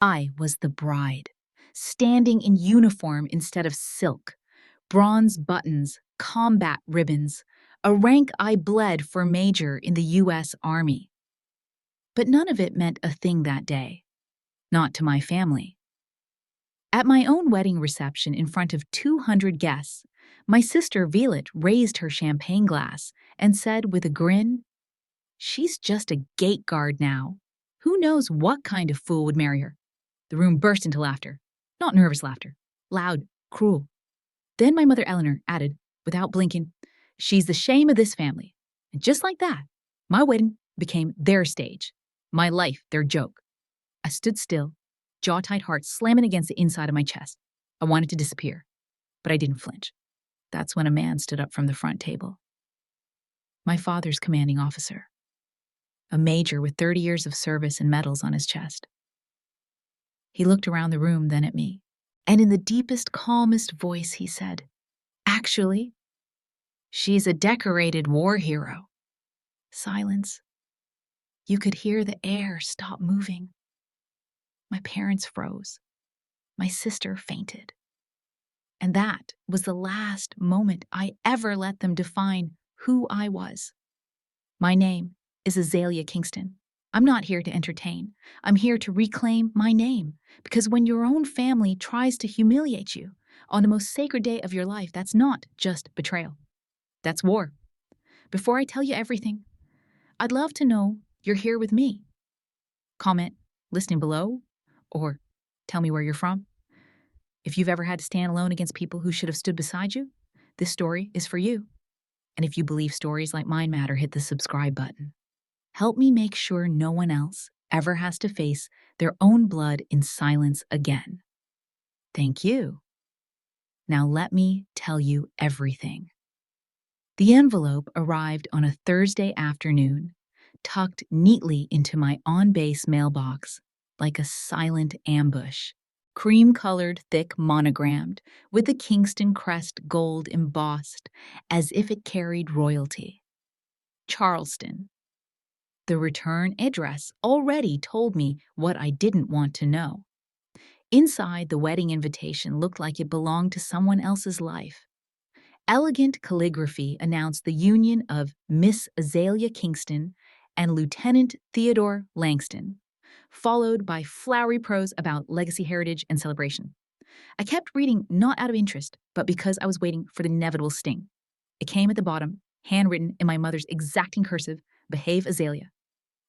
I was the bride, standing in uniform instead of silk, bronze buttons, combat ribbons, a rank I bled for major in the U.S. Army. But none of it meant a thing that day, not to my family. At my own wedding reception in front of 200 guests, my sister Violet raised her champagne glass and said with a grin, "She's just a gate guard now. Who knows what kind of fool would marry her?" The room burst into laughter. Not nervous laughter. Loud, cruel. Then my mother Eleanor added, without blinking, "She's the shame of this family." And just like that, my wedding became their stage. My life, their joke. I stood still, jaw-tight heart slamming against the inside of my chest. I wanted to disappear, but I didn't flinch. That's when a man stood up from the front table. My father's commanding officer. A major with 30 years of service and medals on his chest. He looked around the room, then at me, and in the deepest, calmest voice he said, "Actually, she's a decorated war hero." Silence. You could hear the air stop moving. My parents froze. My sister fainted. And that was the last moment I ever let them define who I was. My name is Azalea Kingston. I'm not here to entertain. I'm here to reclaim my name. Because when your own family tries to humiliate you on the most sacred day of your life, that's not just betrayal. That's war. Before I tell you everything, I'd love to know you're here with me. Comment listening below, or tell me where you're from. If you've ever had to stand alone against people who should have stood beside you, this story is for you. And if you believe stories like mine matter, hit the subscribe button. Help me make sure no one else ever has to face their own blood in silence again. Thank you. Now let me tell you everything. The envelope arrived on a Thursday afternoon, tucked neatly into my on-base mailbox like a silent ambush. Cream-colored, thick, monogrammed, with the Kingston crest gold embossed, as if it carried royalty. Charleston. The return address already told me what I didn't want to know. Inside, the wedding invitation looked like it belonged to someone else's life. Elegant calligraphy announced the union of Miss Azalea Kingston and Lieutenant Theodore Langston, followed by flowery prose about legacy, heritage, and celebration. I kept reading not out of interest, but because I was waiting for the inevitable sting. It came at the bottom, handwritten in my mother's exacting cursive, "Behave, Azalea."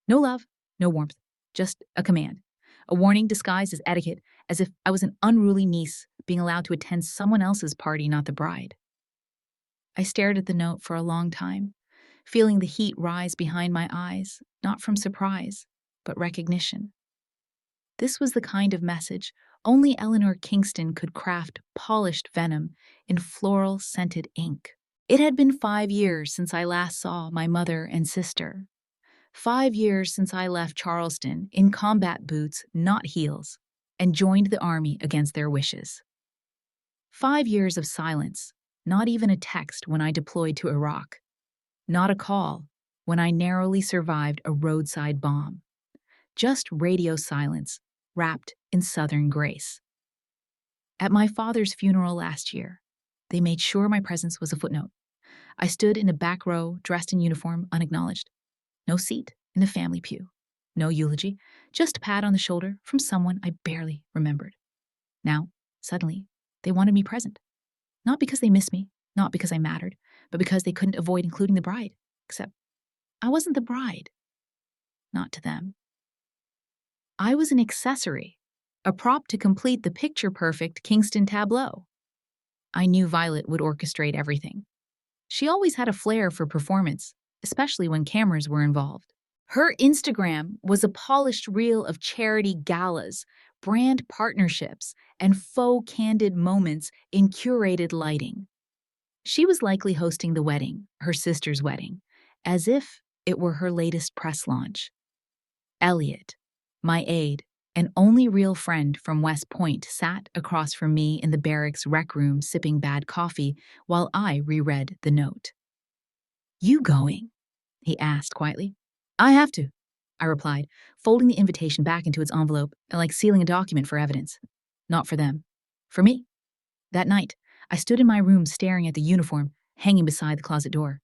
No love, no warmth, just a command. A warning disguised as etiquette, as if I was an unruly niece being allowed to attend someone else's party, not the bride. I stared at the note for a long time, feeling the heat rise behind my eyes, not from surprise, but recognition. This was the kind of message only Eleanor Kingston could craft polished venom in floral-scented ink. It had been 5 years since I last saw my mother and sister. 5 years since I left Charleston in combat boots, not heels, and joined the army against their wishes. 5 years of silence, not even a text when I deployed to Iraq. Not a call when I narrowly survived a roadside bomb. Just radio silence, wrapped in Southern grace. At my father's funeral last year, they made sure my presence was a footnote. I stood in a back row, dressed in uniform, unacknowledged. No seat in the family pew. No eulogy, just a pat on the shoulder from someone I barely remembered. Now, suddenly, they wanted me present. Not because they missed me, not because I mattered, but because they couldn't avoid including the bride. Except, I wasn't the bride. Not to them. I was an accessory, a prop to complete the picture-perfect Kingston tableau. I knew Violet would orchestrate everything. She always had a flair for performance, especially when cameras were involved. Her Instagram was a polished reel of charity galas, brand partnerships, and faux candid moments in curated lighting. She was likely hosting the wedding, her sister's wedding, as if it were her latest press launch. Elliot, my aide, and only real friend from West Point, sat across from me in the barracks rec room sipping bad coffee while I reread the note. "You going?" he asked quietly. "I have to," I replied, folding the invitation back into its envelope and like sealing a document for evidence. Not for them. For me. That night, I stood in my room staring at the uniform hanging beside the closet door.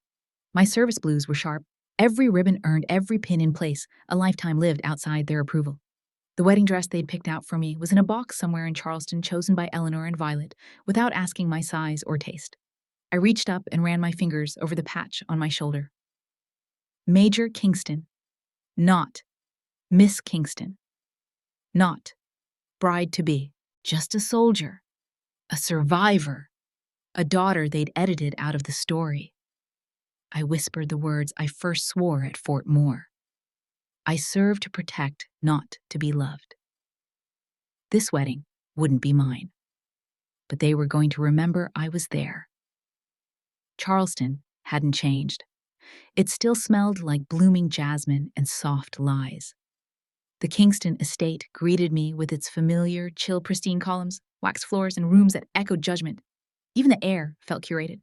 My service blues were sharp. Every ribbon earned every pin in place, a lifetime lived outside their approval. The wedding dress they'd picked out for me was in a box somewhere in Charleston chosen by Eleanor and Violet without asking my size or taste. I reached up and ran my fingers over the patch on my shoulder. Major Kingston. Not Miss Kingston. Not bride-to-be. Just a soldier. A survivor. A daughter they'd edited out of the story. I whispered the words I first swore at Fort Moore. I serve to protect, not to be loved. This wedding wouldn't be mine, but they were going to remember I was there. Charleston hadn't changed. It still smelled like blooming jasmine and soft lies. The Kingston estate greeted me with its familiar, chill, pristine columns, waxed floors, and rooms that echoed judgment. Even the air felt curated.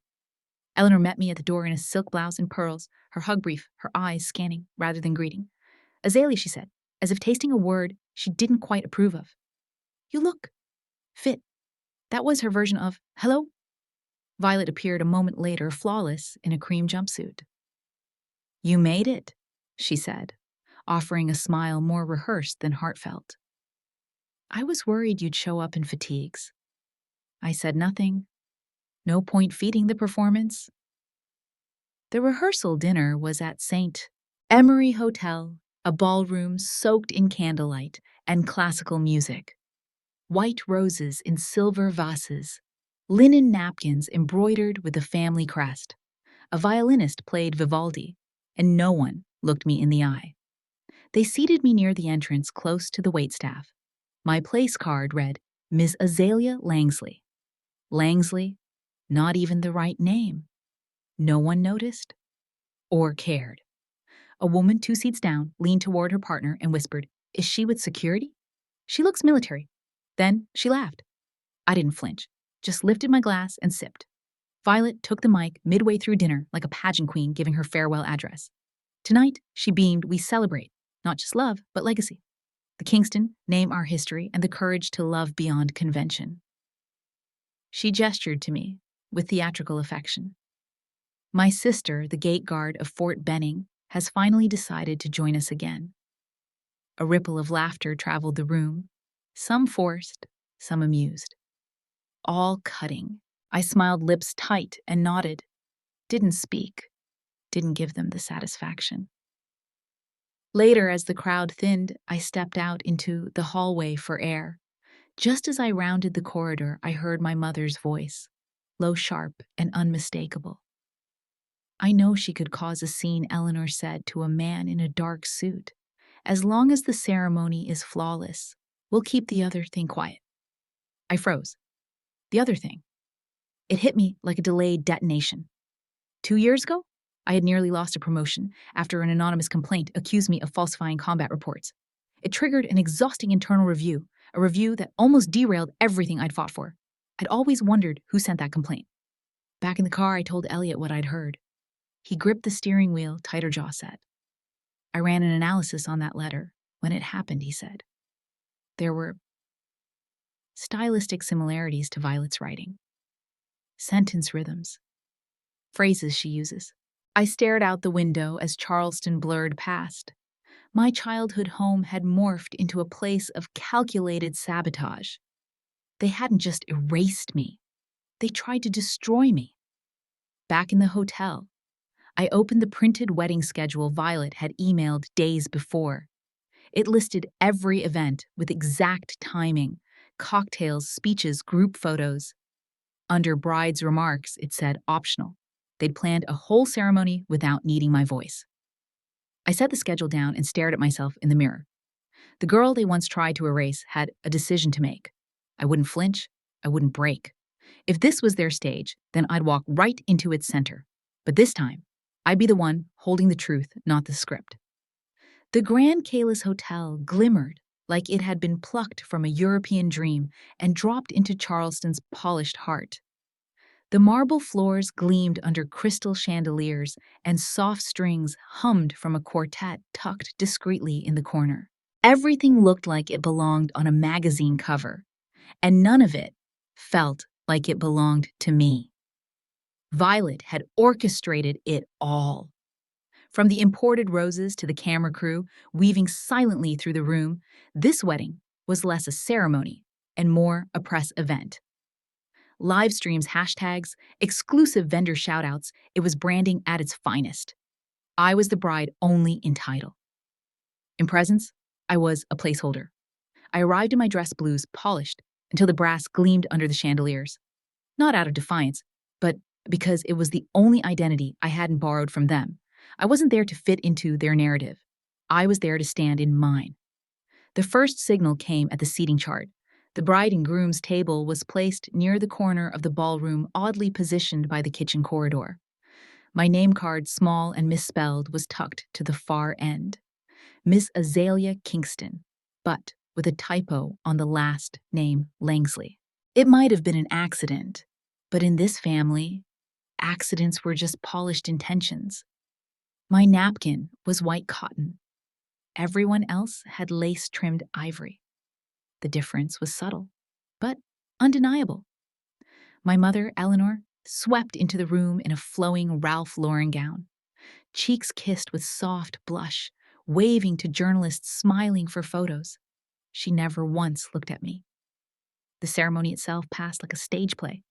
Eleanor met me at the door in a silk blouse and pearls, her hug brief, her eyes scanning rather than greeting. Azalea, she said, as if tasting a word she didn't quite approve of. You look fit. That was her version of hello. Violet appeared a moment later, flawless in a cream jumpsuit. You made it, she said, offering a smile more rehearsed than heartfelt. I was worried you'd show up in fatigues. I said nothing. No point feeding the performance. The rehearsal dinner was at St. Emery Hotel, a ballroom soaked in candlelight and classical music. White roses in silver vases, linen napkins embroidered with the family crest. A violinist played Vivaldi, and no one looked me in the eye. They seated me near the entrance close to the waitstaff. My place card read, Ms. Azalea Langsley. Langsley, not even the right name. No one noticed or cared. A woman 2 seats down leaned toward her partner and whispered, Is she with security? She looks military. Then she laughed. I didn't flinch, just lifted my glass and sipped. Violet took the mic midway through dinner like a pageant queen giving her farewell address. Tonight, she beamed, we celebrate, not just love, but legacy. The Kingston, name our history, and the courage to love beyond convention. She gestured to me with theatrical affection. My sister, the gate guard of Fort Benning, has finally decided to join us again. A ripple of laughter traveled the room, some forced, some amused. All cutting. I smiled, lips tight, and nodded. Didn't speak. Didn't give them the satisfaction. Later, as the crowd thinned, I stepped out into the hallway for air. Just as I rounded the corridor, I heard my mother's voice, low, sharp, and unmistakable. I know she could cause a scene, Eleanor said to a man in a dark suit. As long as the ceremony is flawless, we'll keep the other thing quiet. I froze. The other thing. It hit me like a delayed detonation. 2 years ago, I had nearly lost a promotion after an anonymous complaint accused me of falsifying combat reports. It triggered an exhausting internal review, a review that almost derailed everything I'd fought for. I'd always wondered who sent that complaint. Back in the car, I told Elliot what I'd heard. He gripped the steering wheel, tighter jaw set. I ran an analysis on that letter. When it happened, he said. There were stylistic similarities to Violet's writing. Sentence rhythms. Phrases she uses. I stared out the window as Charleston blurred past. My childhood home had morphed into a place of calculated sabotage. They hadn't just erased me. They tried to destroy me. Back in the hotel, I opened the printed wedding schedule Violet had emailed days before. It listed every event with exact timing, cocktails, speeches, group photos. Under bride's remarks, it said optional. They'd planned a whole ceremony without needing my voice. I set the schedule down and stared at myself in the mirror. The girl they once tried to erase had a decision to make. I wouldn't flinch. I wouldn't break. If this was their stage, then I'd walk right into its center. But this time, I'd be the one holding the truth, not the script. The Grand Kalis Hotel glimmered like it had been plucked from a European dream and dropped into Charleston's polished heart. The marble floors gleamed under crystal chandeliers, and soft strings hummed from a quartet tucked discreetly in the corner. Everything looked like it belonged on a magazine cover, and none of it felt like it belonged to me. Violet had orchestrated it all. From the imported roses to the camera crew weaving silently through the room, this wedding was less a ceremony and more a press event. Live streams, hashtags, exclusive vendor shoutouts, it was branding at its finest. I was the bride only in title. In presence, I was a placeholder. I arrived in my dress blues, polished until the brass gleamed under the chandeliers. Not out of defiance, but because it was the only identity I hadn't borrowed from them. I wasn't there to fit into their narrative. I was there to stand in mine. The first signal came at the seating chart. The bride and groom's table was placed near the corner of the ballroom, oddly positioned by the kitchen corridor. My name card, small and misspelled, was tucked to the far end. Miss Azalea Kingston, but with a typo on the last name, Langsley. It might have been an accident, but in this family, accidents were just polished intentions. My napkin was white cotton. Everyone else had lace-trimmed ivory. The difference was subtle, but undeniable. My mother, Eleanor, swept into the room in a flowing Ralph Lauren gown, cheeks kissed with soft blush, waving to journalists smiling for photos. She never once looked at me. The ceremony itself passed like a stage play.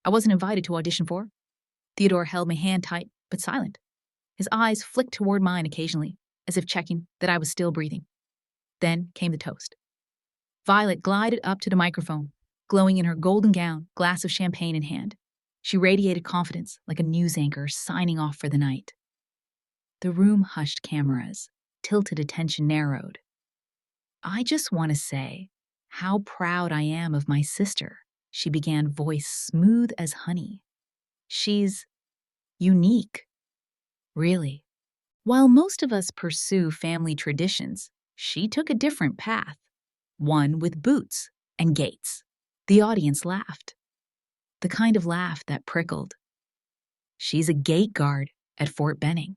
I wasn't invited to audition for. Theodore held my hand tight, but silent. His eyes flicked toward mine occasionally, as if checking that I was still breathing. Then came the toast. Violet glided up to the microphone, glowing in her golden gown, glass of champagne in hand. She radiated confidence like a news anchor signing off for the night. The room hushed, cameras, tilted attention narrowed. I just want to say how proud I am of my sister, she began, voice smooth as honey. She's unique, really. While most of us pursue family traditions, she took a different path, one with boots and gates. The audience laughed, the kind of laugh that prickled. She's a gate guard at Fort Benning.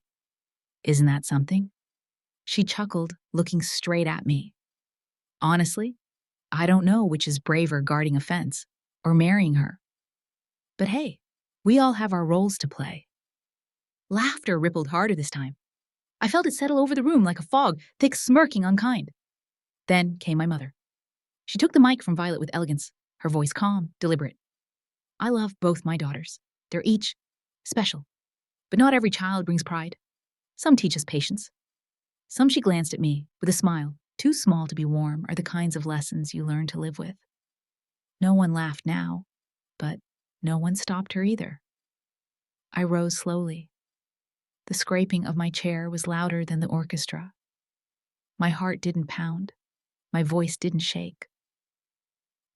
Isn't that something? She chuckled, looking straight at me. Honestly, I don't know which is braver, guarding a fence or marrying her. But hey, we all have our roles to play. Laughter rippled harder this time. I felt it settle over the room like a fog, thick, smirking, unkind. Then came my mother. She took the mic from Violet with elegance, her voice calm, deliberate. I love both my daughters. They're each special. But not every child brings pride. Some teach us patience. Some, she glanced at me with a smile, too small to be warm, are the kinds of lessons you learn to live with. No one laughed now, but no one stopped her either. I rose slowly. The scraping of my chair was louder than the orchestra. My heart didn't pound. My voice didn't shake.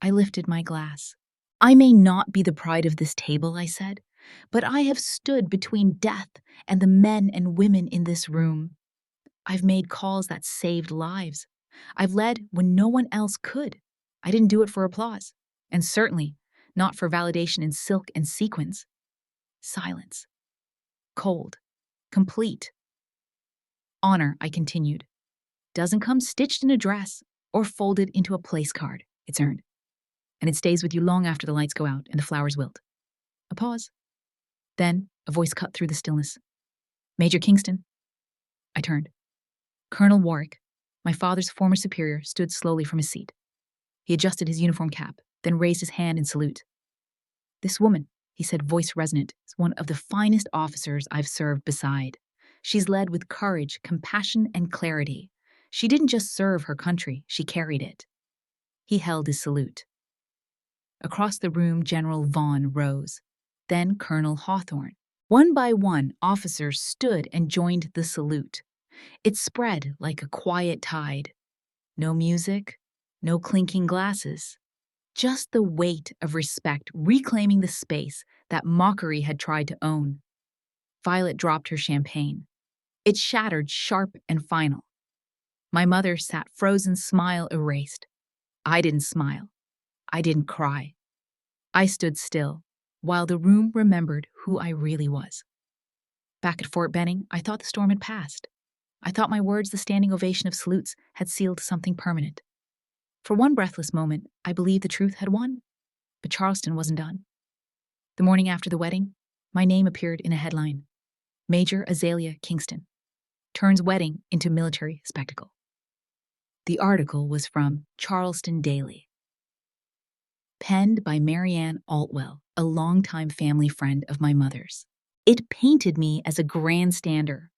I lifted my glass. I may not be the pride of this table, I said, but I have stood between death and the men and women in this room. I've made calls that saved lives. I've led when no one else could. I didn't do it for applause, and certainly not for validation in silk and sequins. Silence. Cold. Complete. Honor, I continued, doesn't come stitched in a dress or folded into a place card. It's earned. And it stays with you long after the lights go out and the flowers wilt. A pause. Then a voice cut through the stillness. Major Kingston. I turned. Colonel Warwick, my father's former superior, stood slowly from his seat. He adjusted his uniform cap, then raised his hand in salute. This woman, he said, voice resonant, is one of the finest officers I've served beside. She's led with courage, compassion, and clarity. She didn't just serve her country, she carried it. He held his salute. Across the room, General Vaughan rose, then Colonel Hawthorne. One by one, officers stood and joined the salute. It spread like a quiet tide. No music, no clinking glasses. Just the weight of respect reclaiming the space that mockery had tried to own. Violet dropped her champagne. It shattered sharp and final. My mother sat frozen, smile erased. I didn't smile. I didn't cry. I stood still, while the room remembered who I really was. Back at Fort Benning, I thought the storm had passed. I thought my words, the standing ovation of salutes, had sealed something permanent. For one breathless moment, I believed the truth had won, but Charleston wasn't done. The morning after the wedding, my name appeared in a headline: Major Azalea Kingston turns wedding into military spectacle. The article was from Charleston Daily, penned by Marianne Altwell, a longtime family friend of my mother's. It painted me as a grandstander,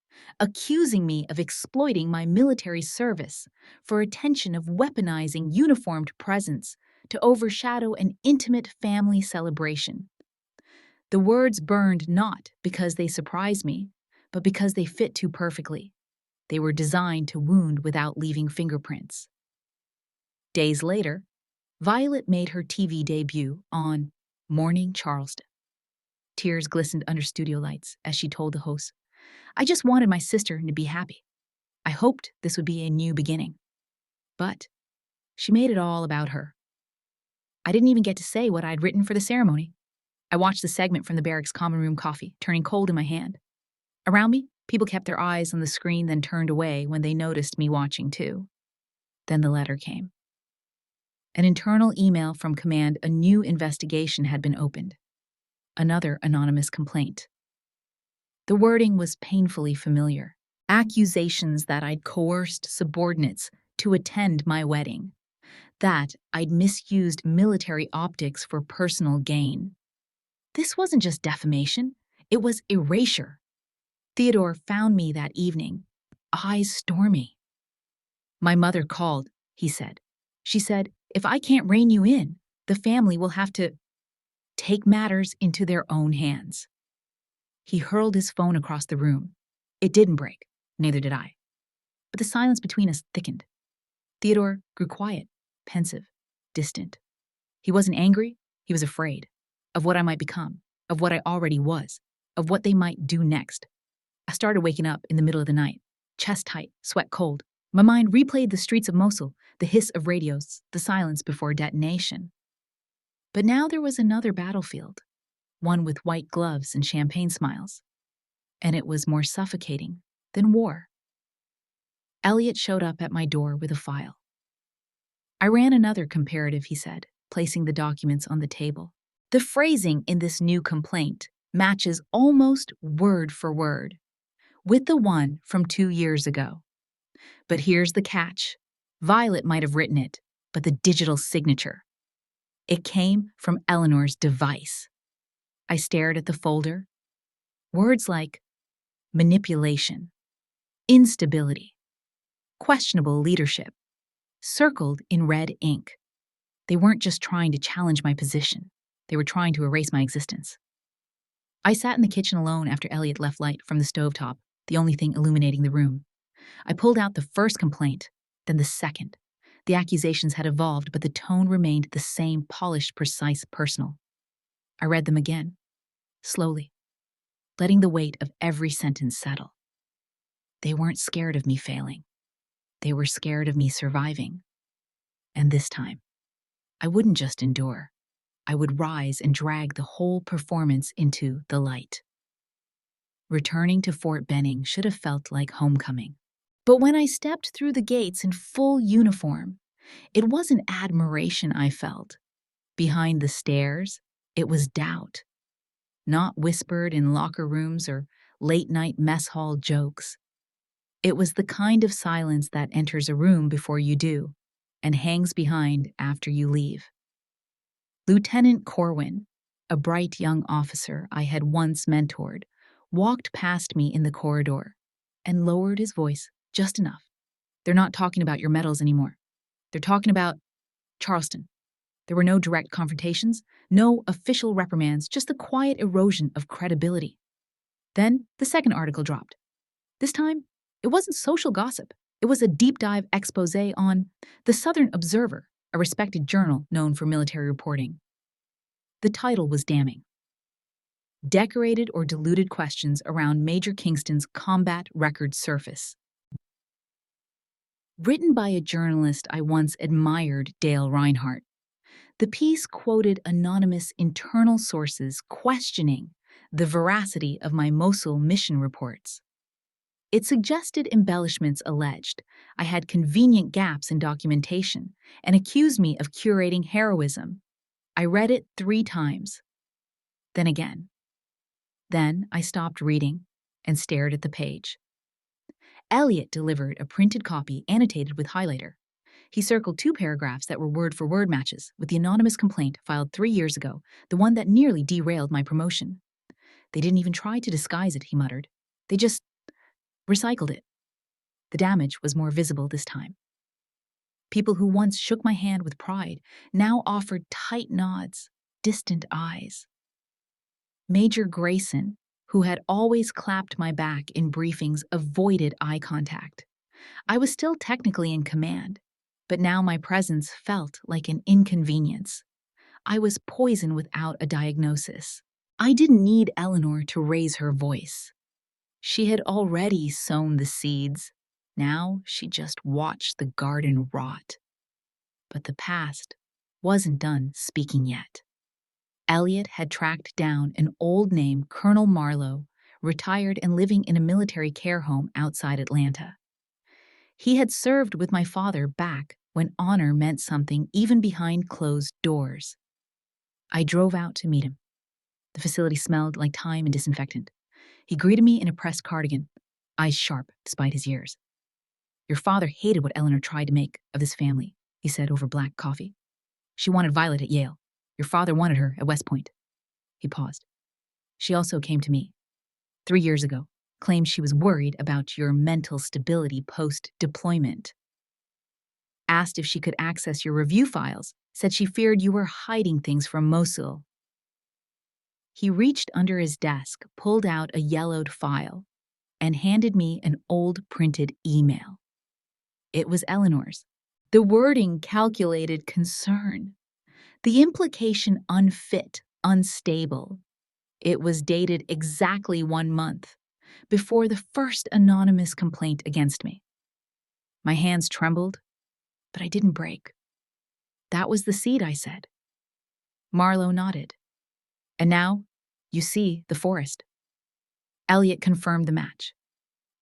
accusing me of exploiting my military service for attention, of weaponizing uniformed presence to overshadow an intimate family celebration. The words burned not because they surprised me, but because they fit too perfectly. They were designed to wound without leaving fingerprints. Days later, Violet made her TV debut on Morning Charleston. Tears glistened under studio lights as she told the host, "I just wanted my sister to be happy. I hoped this would be a new beginning." But she made it all about her. I didn't even get to say what I'd written for the ceremony. I watched the segment from the barracks common room coffee, turning cold in my hand. Around me, people kept their eyes on the screen, then turned away when they noticed me watching too. Then the letter came. An internal email from command: a new investigation had been opened. Another anonymous complaint. The wording was painfully familiar. Accusations that I'd coerced subordinates to attend my wedding, that I'd misused military optics for personal gain. This wasn't just defamation, it was erasure. Theodore found me that evening, eyes stormy. "My mother called," he said. "She said, if I can't rein you in, the family will have to take matters into their own hands." He hurled his phone across the room. It didn't break, neither did I. But the silence between us thickened. Theodore grew quiet, pensive, distant. He wasn't angry, he was afraid of what I might become, of what I already was, of what they might do next. I started waking up in the middle of the night, chest tight, sweat cold. My mind replayed the streets of Mosul, the hiss of radios, the silence before detonation. But now there was another battlefield, one with white gloves and champagne smiles. And it was more suffocating than war. Elliot showed up at my door with a file. "I ran another comparative," he said, placing the documents on the table. "The phrasing in this new complaint matches almost word for word with the one from 2 years ago. But here's the catch. Violet might have written it, but the digital signature. It came from Eleanor's device." I stared at the folder. Words like manipulation, instability, questionable leadership, circled in red ink. They weren't just trying to challenge my position. They were trying to erase my existence. I sat in the kitchen alone after Elliot left light from the stovetop, the only thing illuminating the room. I pulled out the first complaint, then the second. The accusations had evolved, but the tone remained the same: polished, precise, personal. I read them again, slowly, letting the weight of every sentence settle. They weren't scared of me failing. They were scared of me surviving. And this time, I wouldn't just endure. I would rise and drag the whole performance into the light. Returning to Fort Benning should have felt like homecoming. But when I stepped through the gates in full uniform, it wasn't admiration I felt. Behind the stairs, it was doubt. Not whispered in locker rooms or late-night mess hall jokes. It was the kind of silence that enters a room before you do and hangs behind after you leave. Lieutenant Corwin, a bright young officer I had once mentored, walked past me in the corridor and lowered his voice just enough. "They're not talking about your medals anymore. They're talking about Charleston." There were no direct confrontations, no official reprimands, just the quiet erosion of credibility. Then the second article dropped. This time, it wasn't social gossip. It was a deep dive expose on the Southern Observer, a respected journal known for military reporting. The title was damning. Decorated or diluted questions around Major Kingston's combat record surface. Written by a journalist I once admired, Dale Reinhardt. The piece quoted anonymous internal sources questioning the veracity of my Mosul mission reports. It suggested embellishments alleged I had convenient gaps in documentation and accused me of curating heroism. I read it 3 times, then again. Then I stopped reading and stared at the page. Elliot delivered a printed copy annotated with highlighter. He circled 2 paragraphs that were word-for-word matches with the anonymous complaint filed 3 years ago, the one that nearly derailed my promotion. They didn't even try to disguise it, he muttered. They just recycled it. The damage was more visible this time. People who once shook my hand with pride now offered tight nods, distant eyes. Major Grayson, who had always clapped my back in briefings, avoided eye contact. I was still technically in command, but now my presence felt like an inconvenience. I was poison without a diagnosis. I didn't need Eleanor to raise her voice. She had already sown the seeds. Now she just watched the garden rot. But the past wasn't done speaking yet. Elliot had tracked down an old name, Colonel Marlowe, retired and living in a military care home outside Atlanta. He had served with my father back when honor meant something even behind closed doors. I drove out to meet him. The facility smelled like thyme and disinfectant. He greeted me in a pressed cardigan, eyes sharp despite his years. Your father hated what Eleanor tried to make of this family, he said over black coffee. She wanted Violet at Yale. Your father wanted her at West Point. He paused. She also came to me 3 years ago, claimed she was worried about your mental stability post-deployment. Asked if she could access your review files, said she feared you were hiding things from Mosul. He reached under his desk, pulled out a yellowed file, and handed me an old printed email. It was Eleanor's. The wording calculated concern. The implication unfit, unstable. It was dated exactly 1 month before the first anonymous complaint against me. My hands trembled, but I didn't break. That was the seed, I said. Marlowe nodded. And now, you see the forest. Elliot confirmed the match.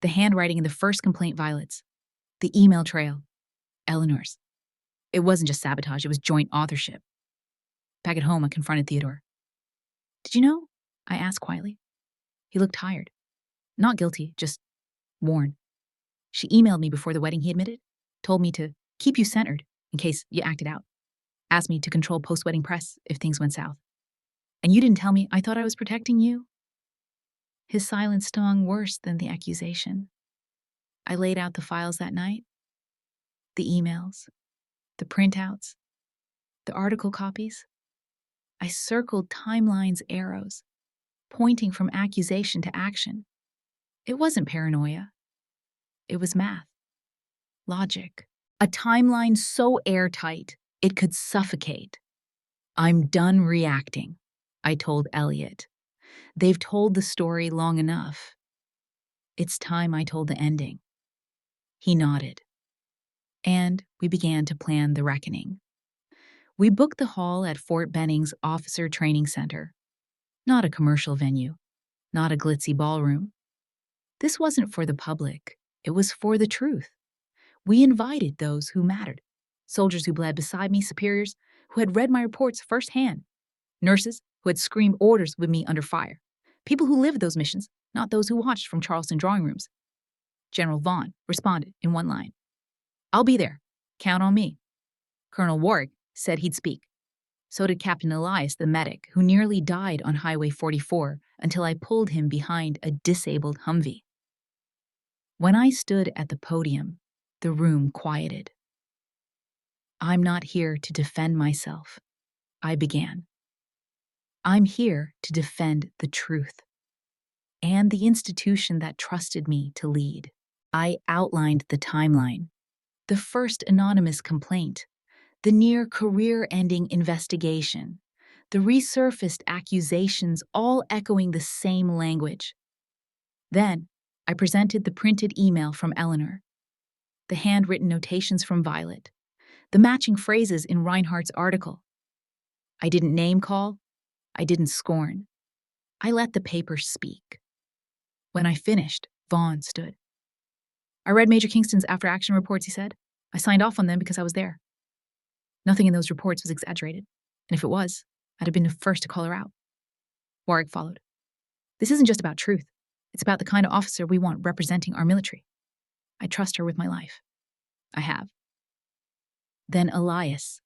The handwriting in the first complaint Violet's. The email trail, Eleanor's. It wasn't just sabotage, it was joint authorship. Back at home, I confronted Theodore. Did you know? I asked quietly. He looked tired. Not guilty, just worn. She emailed me before the wedding, he admitted. Told me to keep you centered in case you acted out. Asked me to control post-wedding press if things went south. And you didn't tell me I thought I was protecting you? His silence stung worse than the accusation. I laid out the files that night. The emails, the printouts, the article copies. I circled timeline's arrows, pointing from accusation to action. It wasn't paranoia. It was math. Logic. A timeline so airtight, it could suffocate. I'm done reacting, I told Elliot. They've told the story long enough. It's time I told the ending. He nodded. And we began to plan the reckoning. We booked the hall at Fort Benning's Officer Training Center. Not a commercial venue, not a glitzy ballroom. This wasn't for the public, it was for the truth. We invited those who mattered. Soldiers who bled beside me, superiors who had read my reports firsthand, nurses who had screamed orders with me under fire, people who lived those missions, not those who watched from Charleston drawing rooms. General Vaughn responded in one line. I'll be there. Count on me. Colonel Warwick said he'd speak. So did Captain Elias, the medic, who nearly died on Highway 44 until I pulled him behind a disabled Humvee. When I stood at the podium, the room quieted. I'm not here to defend myself, I began. I'm here to defend the truth and the institution that trusted me to lead. I outlined the timeline, the first anonymous complaint, the near career-ending investigation, the resurfaced accusations, all echoing the same language. Then, I presented the printed email from Eleanor, the handwritten notations from Violet, the matching phrases in Reinhardt's article. I didn't name call. I didn't scorn. I let the paper speak. When I finished, Vaughn stood. I read Major Kingston's after-action reports, he said. I signed off on them because I was there. Nothing in those reports was exaggerated, and if it was, I'd have been the first to call her out. Warwick followed. This isn't just about truth. It's about the kind of officer we want representing our military. I trust her with my life. I have. Then Elias,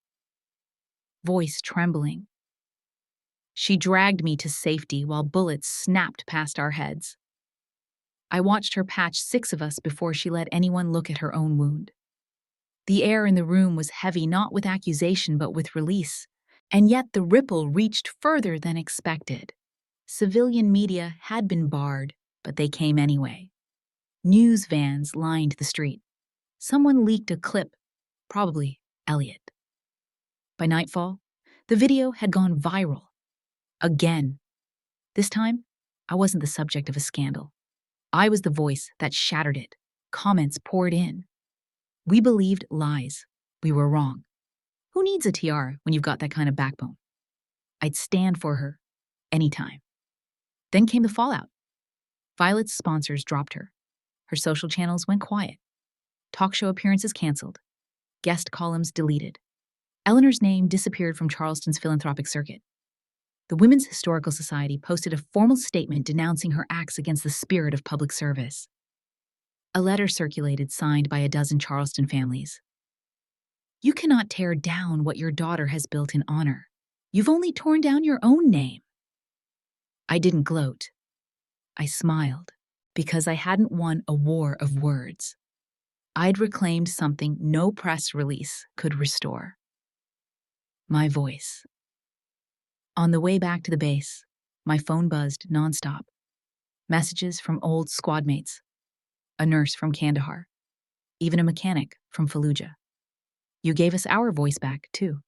voice trembling. She dragged me to safety while bullets snapped past our heads. I watched her patch 6 of us before she let anyone look at her own wound. The air in the room was heavy not with accusation but with release, and yet the ripple reached further than expected. Civilian media had been barred, but they came anyway. News vans lined the street. Someone leaked a clip, probably Elliot. By nightfall, the video had gone viral. Again. This time, I wasn't the subject of a scandal. I was the voice that shattered it. Comments poured in. We believed lies. We were wrong. Who needs a tiara when you've got that kind of backbone? I'd stand for her, anytime. Then came the fallout. Violet's sponsors dropped her. Her social channels went quiet. Talk show appearances canceled. Guest columns deleted. Eleanor's name disappeared from Charleston's philanthropic circuit. The Women's Historical Society posted a formal statement denouncing her acts against the spirit of public service. A letter circulated signed by a dozen Charleston families. You cannot tear down what your daughter has built in honor. You've only torn down your own name. I didn't gloat. I smiled, because I hadn't won a war of words. I'd reclaimed something no press release could restore. My voice. On the way back to the base, my phone buzzed nonstop. Messages from old squad mates, a nurse from Kandahar, even a mechanic from Fallujah. You gave us our voice back, too.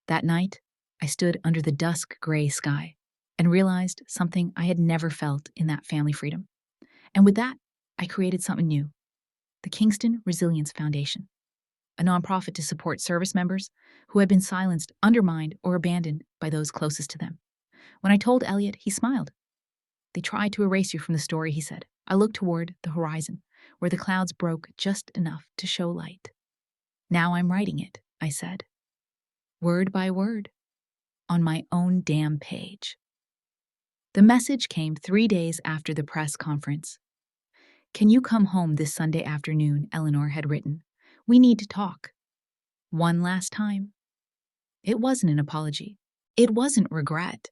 That night, I stood under the dusk gray sky and realized something I had never felt in that family freedom. And with that, I created something new. The Kingston Resilience Foundation, a nonprofit to support service members who had been silenced, undermined, or abandoned by those closest to them. When I told Elliot, he smiled. They tried to erase you from the story, he said. I looked toward the horizon, where the clouds broke just enough to show light. Now I'm writing it, I said. Word by word, on my own damn page. The message came 3 days after the press conference. Can you come home this Sunday afternoon, Eleanor had written. We need to talk. One last time. It wasn't an apology. It wasn't regret.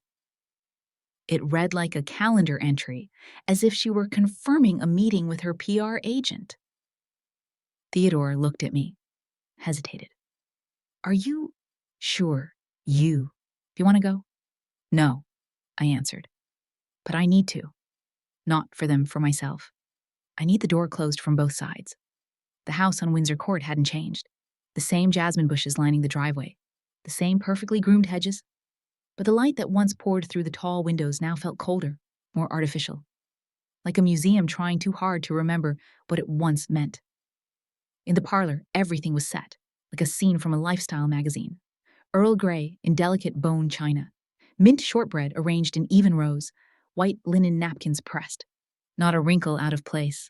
It read like a calendar entry, as if she were confirming a meeting with her PR agent. Theodore looked at me, hesitated. Are you sure you want to go? No, I answered. But I need to. Not for them, for myself. I need the door closed from both sides. The house on Windsor Court hadn't changed. The same jasmine bushes lining the driveway. The same perfectly groomed hedges. But the light that once poured through the tall windows now felt colder, more artificial. Like a museum trying too hard to remember what it once meant. In the parlor, everything was set, like a scene from a lifestyle magazine. Earl Grey in delicate bone china. Mint shortbread arranged in even rows. White linen napkins pressed. Not a wrinkle out of place.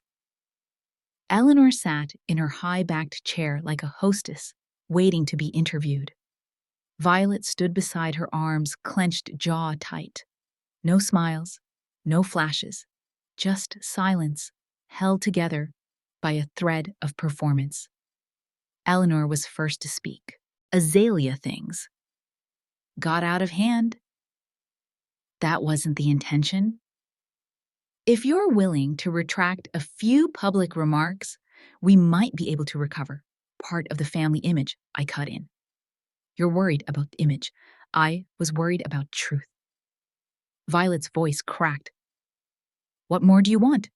Eleanor sat in her high-backed chair like a hostess, waiting to be interviewed. Violet stood beside her, arms clenched, jaw tight. No smiles, no flashes, just silence, held together by a thread of performance. Eleanor was first to speak. Azalea things. Got out of hand. That wasn't the intention. If you're willing to retract a few public remarks, we might be able to recover part of the family image I cut in. You're worried about the image. I was worried about truth. Violet's voice cracked. What more do you want?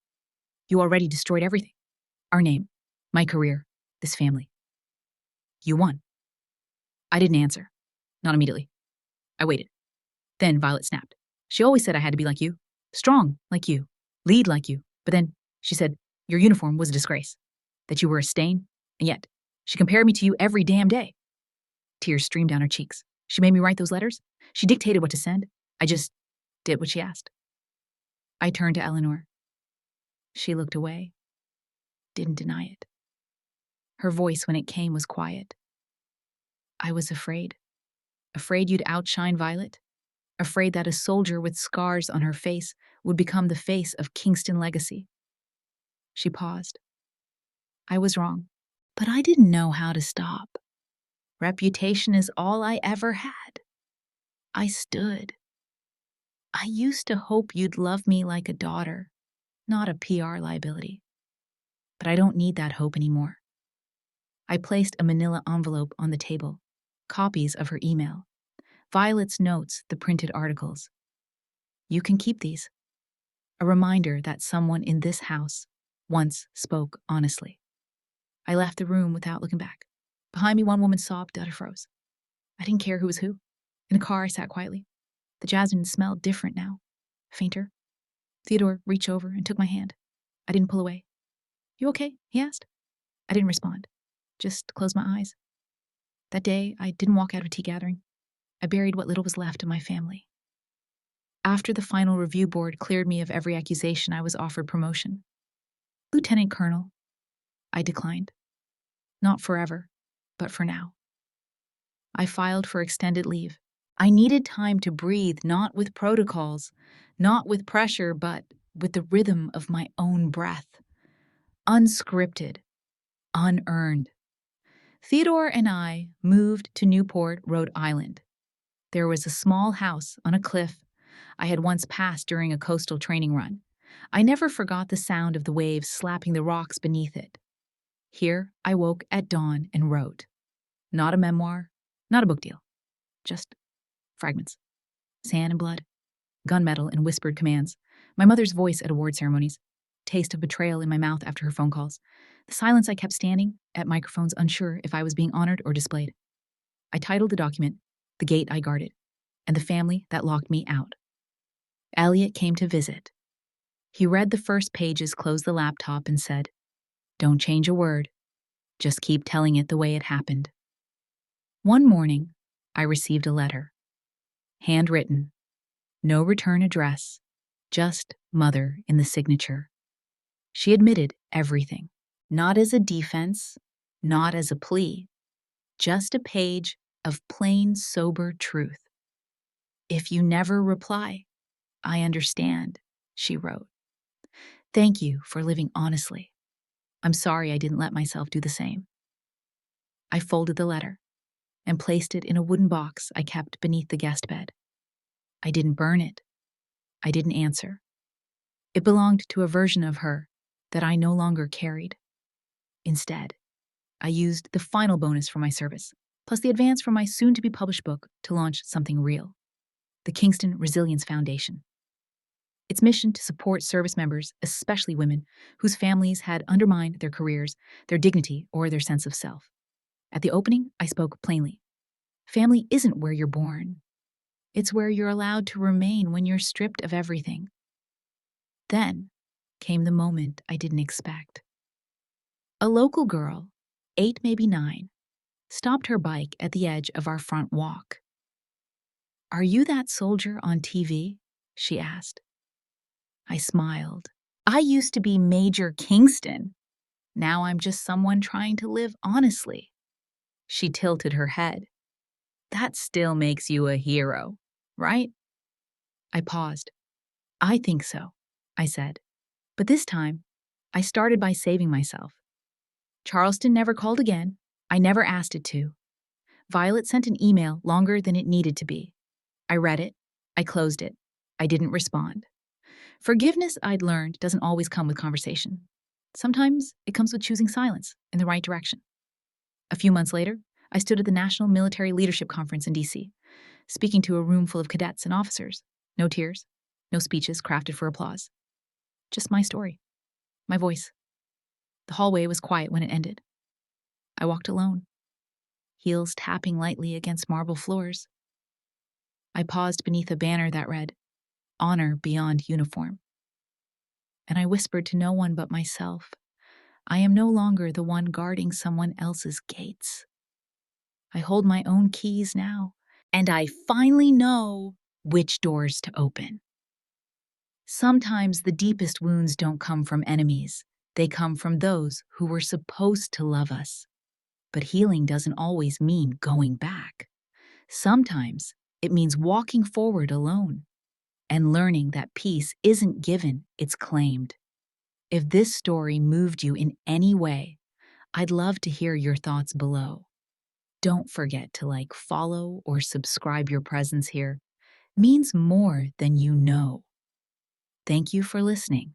You already destroyed everything. Our name, my career, this family. You won. I didn't answer. Not immediately. I waited. Then Violet snapped. She always said I had to be like you, strong like you, lead like you. But then she said your uniform was a disgrace, that you were a stain, and yet she compared me to you every damn day. Tears streamed down her cheeks. She made me write those letters. She dictated what to send. I just did what she asked. I turned to Eleanor. She looked away, didn't deny it. Her voice, when it came, was quiet. I was afraid. Afraid you'd outshine Violet. Afraid that a soldier with scars on her face would become the face of Kingston legacy. She paused. I was wrong, but I didn't know how to stop. Reputation is all I ever had. I stood. I used to hope you'd love me like a daughter, not a PR liability. But I don't need that hope anymore. I placed a manila envelope on the table, copies of her email, Violet's notes, the printed articles. You can keep these. A reminder that someone in this house once spoke honestly. I left the room without looking back. Behind me, one woman sobbed that I froze. I didn't care who was who. In the car, I sat quietly. The jasmine smelled different now, fainter. Theodore reached over and took my hand. I didn't pull away. You okay? He asked. I didn't respond, just closed my eyes. That day, I didn't walk out of a tea gathering. I buried what little was left of my family. After the final review board cleared me of every accusation, I was offered promotion. Lieutenant Colonel. I declined. Not forever, but for now. I filed for extended leave. I needed time to breathe, not with protocols, not with pressure, but with the rhythm of my own breath. Unscripted, unearned. Theodore and I moved to Newport, Rhode Island. There was a small house on a cliff I had once passed during a coastal training run. I never forgot the sound of the waves slapping the rocks beneath it. Here, I woke at dawn and wrote. Not a memoir, not a book deal. Just fragments. Sand and blood, gunmetal and whispered commands. My mother's voice at award ceremonies. Taste of betrayal in my mouth after her phone calls. The silence I kept standing at microphones, unsure if I was being honored or displayed. I titled the document, The Gate I Guarded, and the Family That Locked Me Out. Elliot came to visit. He read the first pages, closed the laptop, and said, Don't change a word. Just keep telling it the way it happened. One morning, I received a letter. Handwritten. No return address. Just Mother in the signature. She admitted everything. Not as a defense, not as a plea. Just a page of plain, sober truth. If you never reply, I understand, she wrote. Thank you for living honestly. I'm sorry I didn't let myself do the same. I folded the letter and placed it in a wooden box I kept beneath the guest bed. I didn't burn it. I didn't answer. It belonged to a version of her that I no longer carried. Instead, I used the final bonus from my service, plus the advance from my soon-to-be-published book, to launch something real. The Kingston Resilience Foundation. Its mission to support service members, especially women, whose families had undermined their careers, their dignity, or their sense of self. At the opening, I spoke plainly. Family isn't where you're born. It's where you're allowed to remain when you're stripped of everything. Then came the moment I didn't expect. A local girl, 8, maybe 9, stopped her bike at the edge of our front walk. Are you that soldier on TV? She asked. I smiled. I used to be Major Kingston. Now I'm just someone trying to live honestly. She tilted her head. That still makes you a hero, right? I paused. I think so, I said. But this time, I started by saving myself. Charleston never called again. I never asked it to. Violet sent an email longer than it needed to be. I read it. I closed it. I didn't respond. Forgiveness, I'd learned, doesn't always come with conversation. Sometimes it comes with choosing silence in the right direction. A few months later, I stood at the National Military Leadership Conference in D.C., speaking to a room full of cadets and officers. No tears, no speeches crafted for applause. Just my story, my voice. The hallway was quiet when it ended. I walked alone, heels tapping lightly against marble floors. I paused beneath a banner that read, Honor Beyond Uniform. And I whispered to no one but myself, I am no longer the one guarding someone else's gates. I hold my own keys now, and I finally know which doors to open. Sometimes the deepest wounds don't come from enemies, they come from those who were supposed to love us. But healing doesn't always mean going back. Sometimes it means walking forward alone and learning that peace isn't given, it's claimed. If this story moved you in any way, I'd love to hear your thoughts below. Don't forget to follow, or subscribe. Your presence here means more than you know. Thank you for listening.